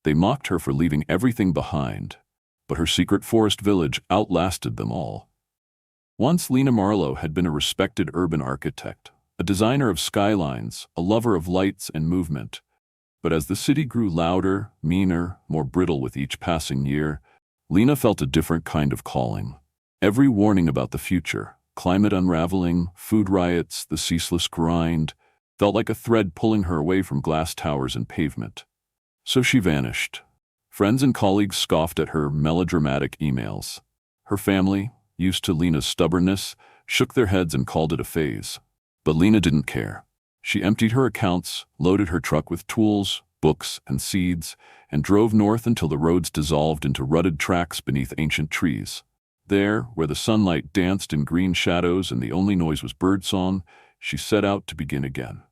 They mocked her for leaving everything behind, but her secret forest village outlasted them all. Once Lena Marlowe had been a respected urban architect, a designer of skylines, a lover of lights and movement. But as the city grew louder, meaner, more brittle with each passing year, Lena felt a different kind of calling. Every warning about the future, climate unraveling, food riots, the ceaseless grind, felt like a thread pulling her away from glass towers and pavement. So she vanished. Friends and colleagues scoffed at her melodramatic emails. Her family, used to Lena's stubbornness, shook their heads and called it a phase. But Lena didn't care. She emptied her accounts, loaded her truck with tools, books, and seeds, and drove north until the roads dissolved into rutted tracks beneath ancient trees. There, where the sunlight danced in green shadows and the only noise was birdsong, she set out to begin again.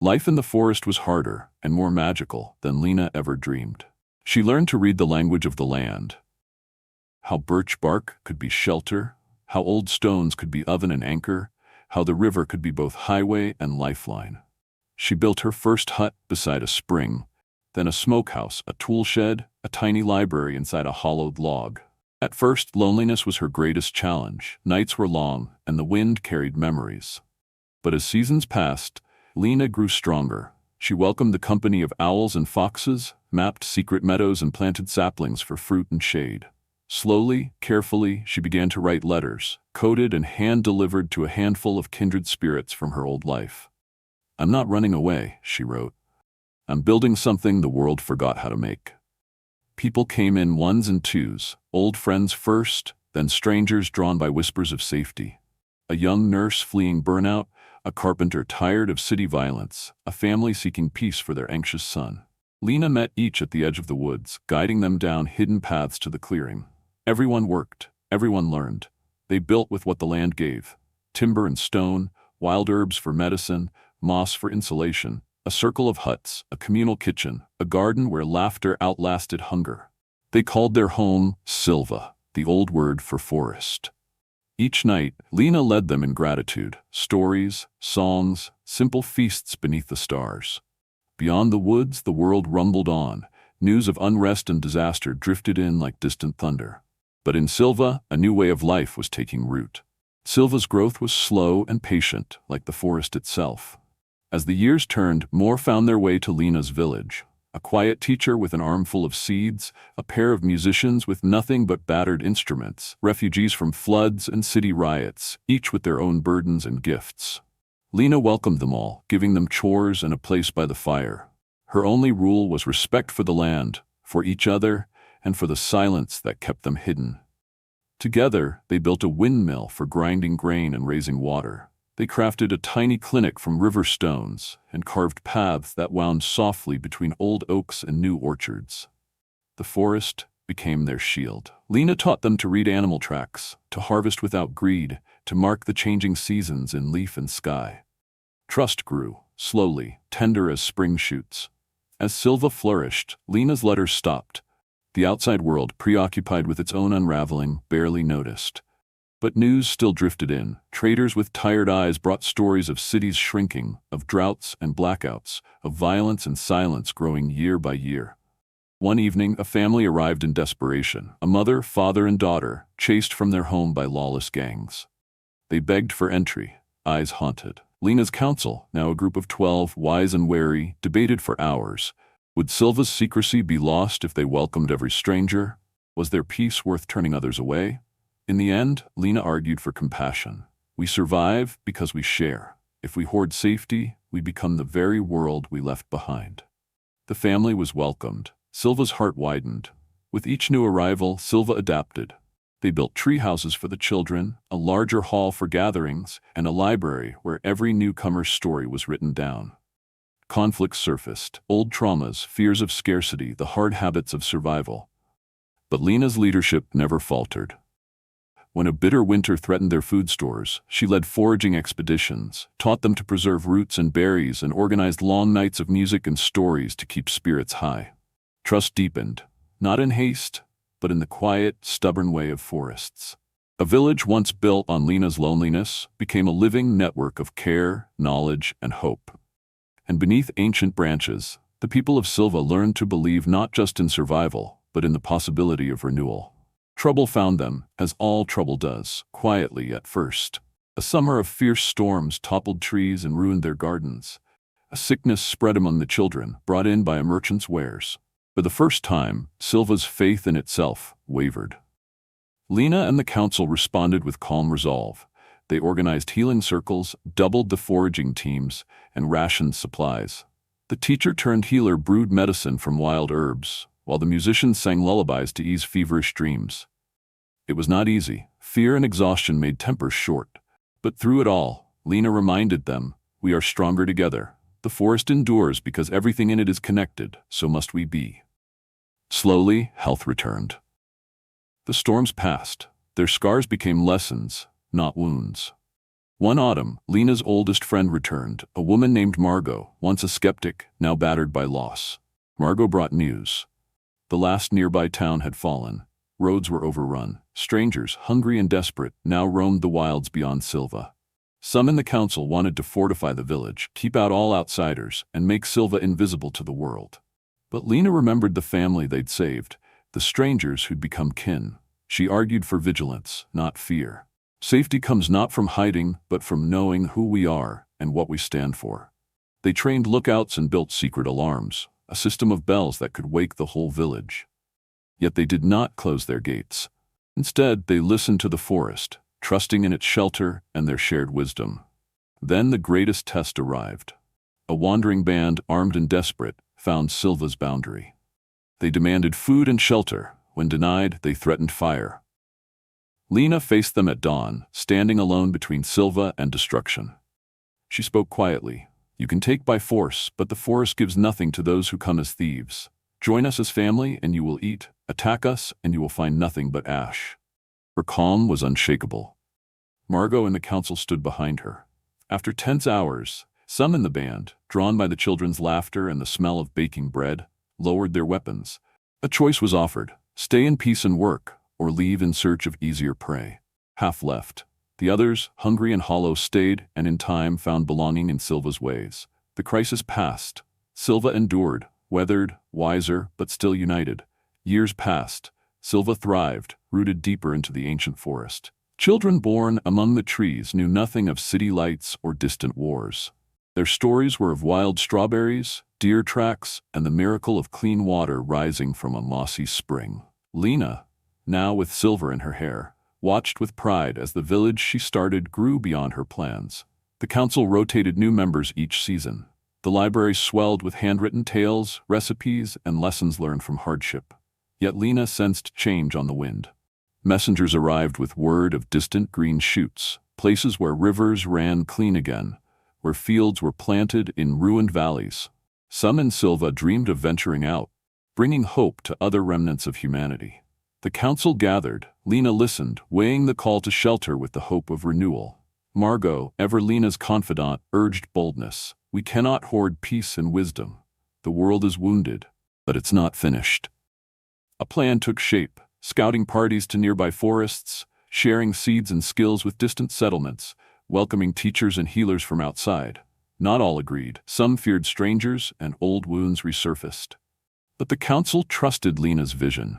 Life in the forest was harder and more magical than Lena ever dreamed. She learned to read the language of the land. How birch bark could be shelter, how old stones could be oven and anchor, how the river could be both highway and lifeline. She built her first hut beside a spring, then a smokehouse, a tool shed, a tiny library inside a hollowed log. At first, loneliness was her greatest challenge. Nights were long, and the wind carried memories. But as seasons passed, Lena grew stronger. She welcomed the company of owls and foxes, mapped secret meadows and planted saplings for fruit and shade. Slowly, carefully, she began to write letters, coded and hand-delivered to a handful of kindred spirits from her old life. "I'm not running away," she wrote. "I'm building something the world forgot how to make." People came in ones and twos, old friends first, then strangers drawn by whispers of safety. A young nurse fleeing burnout, a carpenter tired of city violence, a family seeking peace for their anxious son. Lena met each at the edge of the woods, guiding them down hidden paths to the clearing. Everyone worked, everyone learned. They built with what the land gave: timber and stone, wild herbs for medicine, moss for insulation, a circle of huts, a communal kitchen, a garden where laughter outlasted hunger. They called their home Silva, the old word for forest. Each night, Lena led them in gratitude, stories, songs, simple feasts beneath the stars. Beyond the woods, the world rumbled on. News of unrest and disaster drifted in like distant thunder. But in Silva, a new way of life was taking root. Silva's growth was slow and patient, like the forest itself. As the years turned, more found their way to Lena's village. A quiet teacher with an armful of seeds, a pair of musicians with nothing but battered instruments, refugees from floods and city riots, each with their own burdens and gifts. Lena welcomed them all, giving them chores and a place by the fire. Her only rule was respect for the land, for each other, and for the silence that kept them hidden. Together, they built a windmill for grinding grain and raising water. They crafted a tiny clinic from river stones and carved paths that wound softly between old oaks and new orchards. The forest became their shield. Lena taught them to read animal tracks, to harvest without greed, to mark the changing seasons in leaf and sky. Trust grew, slowly, tender as spring shoots. As Silva flourished, Lena's letters stopped. The outside world, preoccupied with its own unraveling, barely noticed. But news still drifted in. Traders with tired eyes brought stories of cities shrinking, of droughts and blackouts, of violence and silence growing year by year. One evening, a family arrived in desperation. A mother, father, and daughter, chased from their home by lawless gangs. They begged for entry, eyes haunted. Lena's council, now a group of 12, wise and wary, debated for hours. Would Silva's secrecy be lost if they welcomed every stranger? Was their peace worth turning others away? In the end, Lena argued for compassion. We survive because we share. If we hoard safety, we become the very world we left behind. The family was welcomed. Silva's heart widened. With each new arrival, Silva adapted. They built tree houses for the children, a larger hall for gatherings, and a library where every newcomer's story was written down. Conflicts surfaced, old traumas, fears of scarcity, the hard habits of survival. But Lena's leadership never faltered. When a bitter winter threatened their food stores, she led foraging expeditions, taught them to preserve roots and berries, and organized long nights of music and stories to keep spirits high. Trust deepened, not in haste, but in the quiet, stubborn way of forests. A village once built on Lena's loneliness became a living network of care, knowledge, and hope. And beneath ancient branches, The people of Silva learned to believe not just in survival, but in the possibility of renewal. Trouble found them, as all trouble does, quietly at first. A summer of fierce storms toppled trees and ruined their gardens. A sickness spread among the children, brought in by a merchant's wares. For the first time, Silva's faith in itself wavered. Lena and the council responded with calm resolve. They organized healing circles, doubled the foraging teams, and rationed supplies. The teacher-turned-healer brewed medicine from wild herbs, while the musicians sang lullabies to ease feverish dreams. It was not easy. Fear and exhaustion made tempers short. But through it all, Lena reminded them, we are stronger together. The forest endures because everything in it is connected, so must we be. Slowly, health returned. The storms passed. Their scars became lessons, not wounds. One autumn, Lena's oldest friend returned, a woman named Margot, once a skeptic, now battered by loss. Margot brought news. The last nearby town had fallen. Roads were overrun. Strangers, hungry and desperate, now roamed the wilds beyond Silva. Some in the council wanted to fortify the village, keep out all outsiders, and make Silva invisible to the world. But Lena remembered the family they'd saved, the strangers who'd become kin. She argued for vigilance, not fear. Safety comes not from hiding, but from knowing who we are and what we stand for. They trained lookouts and built secret alarms, a system of bells that could wake the whole village. Yet they did not close their gates. Instead, they listened to the forest, trusting in its shelter and their shared wisdom. Then the greatest test arrived. A wandering band, armed and desperate, found Silva's boundary. They demanded food and shelter. When denied, they threatened fire. Lena faced them at dawn, standing alone between Silva and destruction. She spoke quietly. You can take by force, but the forest gives nothing to those who come as thieves. Join us as family and you will eat. Attack us and you will find nothing but ash. Her calm was unshakable. Margot and the council stood behind her. After tense hours, some in the band, drawn by the children's laughter and the smell of baking bread, lowered their weapons. A choice was offered: stay in peace and work, or leave in search of easier prey. Half left. The others, hungry and hollow, stayed and in time found belonging in Silva's ways. The crisis passed. Silva endured, weathered, wiser, but still united. Years passed. Silva thrived, rooted deeper into the ancient forest. Children born among the trees knew nothing of city lights or distant wars. Their stories were of wild strawberries, deer tracks, and the miracle of clean water rising from a mossy spring. Lena, now with silver in her hair, watched with pride as the village she started grew beyond her plans. The council rotated new members each season. The library swelled with handwritten tales, recipes, and lessons learned from hardship. Yet Lena sensed change on the wind. Messengers arrived with word of distant green shoots, places where rivers ran clean again, where fields were planted in ruined valleys. Some in Silva dreamed of venturing out, bringing hope to other remnants of humanity. The council gathered. Lena listened, weighing the call to shelter with the hope of renewal. Margot, ever Lena's confidant, urged boldness. We cannot hoard peace and wisdom. The world is wounded, but it's not finished. A plan took shape, scouting parties to nearby forests, sharing seeds and skills with distant settlements, welcoming teachers and healers from outside. Not all agreed. Some feared strangers, and old wounds resurfaced. But the council trusted Lena's vision.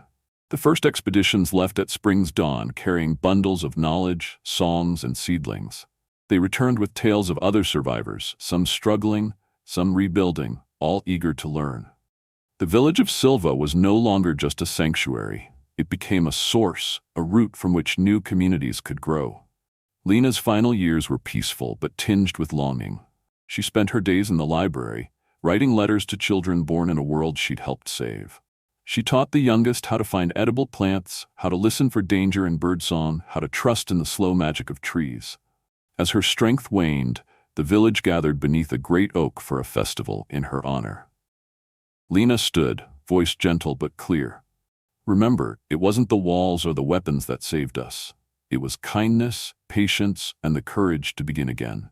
The first expeditions left at spring's dawn, carrying bundles of knowledge, songs, and seedlings. They returned with tales of other survivors, some struggling, some rebuilding, all eager to learn. The village of Silva was no longer just a sanctuary. It became a source, a root from which new communities could grow. Lena's final years were peaceful but tinged with longing. She spent her days in the library, writing letters to children born in a world she'd helped save. She taught the youngest how to find edible plants, how to listen for danger in birdsong, how to trust in the slow magic of trees. As her strength waned, the village gathered beneath a great oak for a festival in her honor. Lena stood, voice gentle but clear. Remember, it wasn't the walls or the weapons that saved us. It was kindness, patience, and the courage to begin again.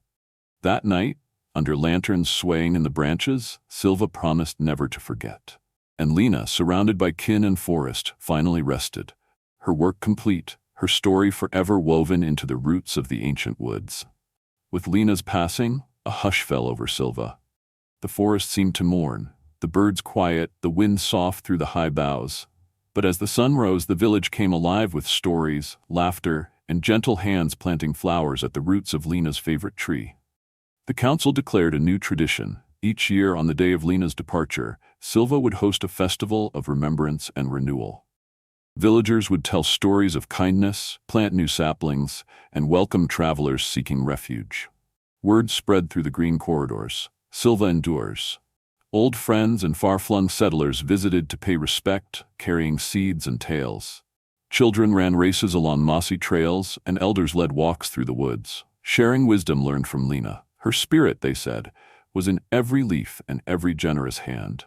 That night, under lanterns swaying in the branches, Silva promised never to forget. And Lena, surrounded by kin and forest, finally rested. Her work complete, her story forever woven into the roots of the ancient woods. With Lena's passing, a hush fell over Silva. The forest seemed to mourn. the birds quiet, the wind soft through the high boughs. But as the sun rose, the village came alive with stories, laughter, and gentle hands planting flowers at the roots of Lena's favorite tree. The council declared a new tradition. Each year on the day of Lena's departure, Silva would host a festival of remembrance and renewal. Villagers would tell stories of kindness, plant new saplings, and welcome travelers seeking refuge. Word spread through the green corridors. Silva endures. Old friends and far-flung settlers visited to pay respect, carrying seeds and tales. Children ran races along mossy trails, and elders led walks through the woods, sharing wisdom learned from Lena. Her spirit, they said, was in every leaf and every generous hand.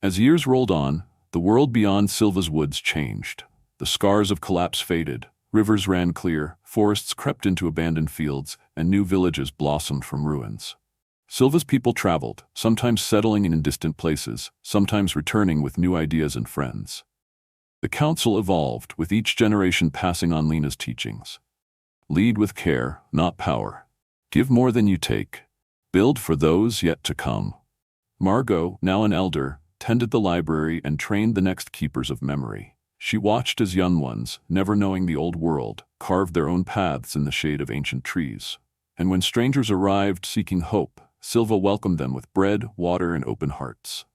As years rolled on, the world beyond Silva's woods changed. The scars of collapse faded, rivers ran clear, forests crept into abandoned fields, and new villages blossomed from ruins. Silva's people traveled, sometimes settling in distant places, sometimes returning with new ideas and friends. The council evolved, with each generation passing on Lena's teachings. Lead with care, not power. Give more than you take. Build for those yet to come. Margot, now an elder, tended the library and trained the next keepers of memory. She watched as young ones, never knowing the old world, carved their own paths in the shade of ancient trees. And when strangers arrived seeking hope, Silva welcomed them with bread, water, and open hearts.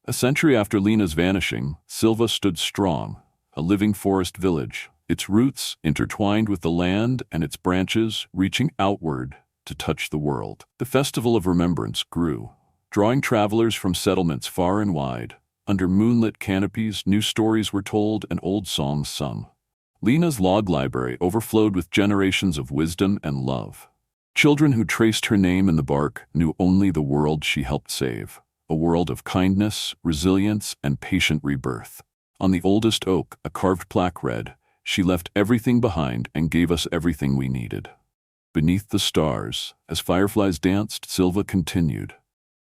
A century after Lena's vanishing, Silva stood strong, a living forest village, its roots intertwined with the land and its branches reaching outward to touch the world. The Festival of Remembrance grew, drawing travelers from settlements far and wide. Under moonlit canopies, new stories were told and old songs sung. Lena's log library overflowed with generations of wisdom and love. Children who traced her name in the bark knew only the world she helped save, a world of kindness, resilience, and patient rebirth. On the oldest oak, a carved plaque read, "She left everything behind and gave us everything we needed." Beneath the stars, as fireflies danced, Silva continued,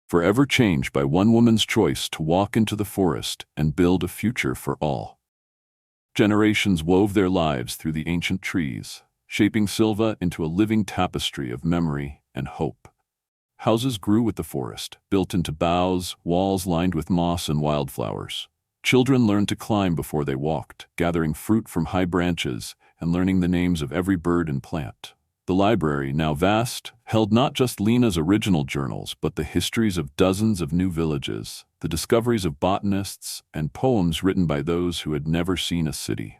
forever changed by one woman's choice to walk into the forest and build a future for all. Generations wove their lives through the ancient trees, shaping Silva into a living tapestry of memory and hope. Houses grew with the forest, built into boughs, walls lined with moss and wildflowers. Children learned to climb before they walked, gathering fruit from high branches and learning the names of every bird and plant. The library, now vast, held not just Lena's original journals, but the histories of dozens of new villages, the discoveries of botanists, and poems written by those who had never seen a city.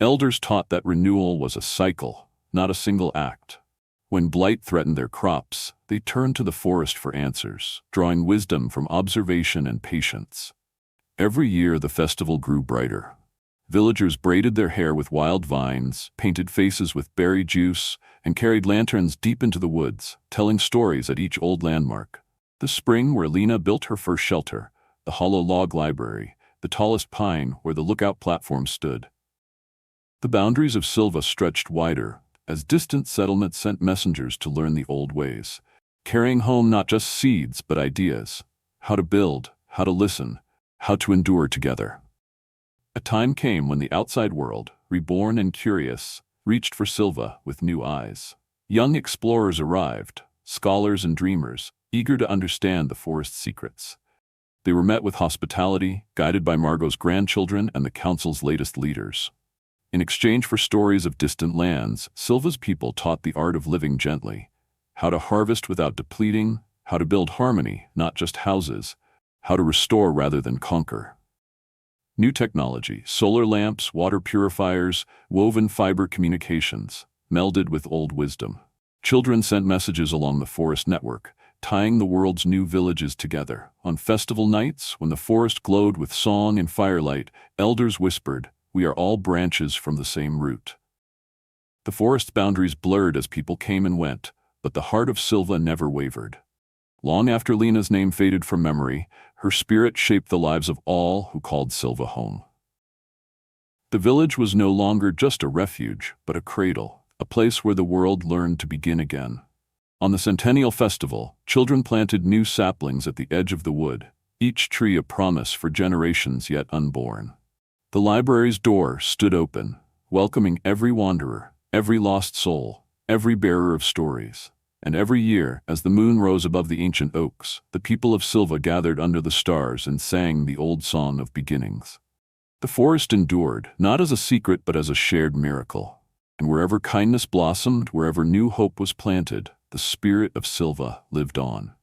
Elders taught that renewal was a cycle, not a single act. When blight threatened their crops, they turned to the forest for answers, drawing wisdom from observation and patience. Every year the festival grew brighter. Villagers braided their hair with wild vines, painted faces with berry juice, and carried lanterns deep into the woods, telling stories at each old landmark. The spring where Lena built her first shelter, the hollow log library, the tallest pine where the lookout platform stood. The boundaries of Silva stretched wider, as distant settlements sent messengers to learn the old ways, carrying home not just seeds but ideas, how to build, how to listen, how to endure together. A time came when the outside world, reborn and curious, reached for Silva with new eyes. Young explorers arrived, scholars and dreamers, eager to understand the forest's secrets. They were met with hospitality, guided by Margot's grandchildren and the council's latest leaders. In exchange for stories of distant lands, Silva's people taught the art of living gently, how to harvest without depleting, how to build harmony, not just houses, how to restore rather than conquer. New technology, solar lamps, water purifiers, woven fiber communications, melded with old wisdom. Children sent messages along the forest network, tying the world's new villages together. On festival nights, when the forest glowed with song and firelight, elders whispered, "We are all branches from the same root." The forest's boundaries blurred as people came and went, but the heart of Silva never wavered. Long after Lena's name faded from memory, her spirit shaped the lives of all who called Silva home. The village was no longer just a refuge, but a cradle, a place where the world learned to begin again. On the Centennial Festival, children planted new saplings at the edge of the wood, each tree a promise for generations yet unborn. The library's door stood open, welcoming every wanderer, every lost soul, every bearer of stories. And every year, as the moon rose above the ancient oaks, the people of Silva gathered under the stars and sang the old song of beginnings. The forest endured, not as a secret but as a shared miracle. And wherever kindness blossomed, wherever new hope was planted, the spirit of Silva lived on.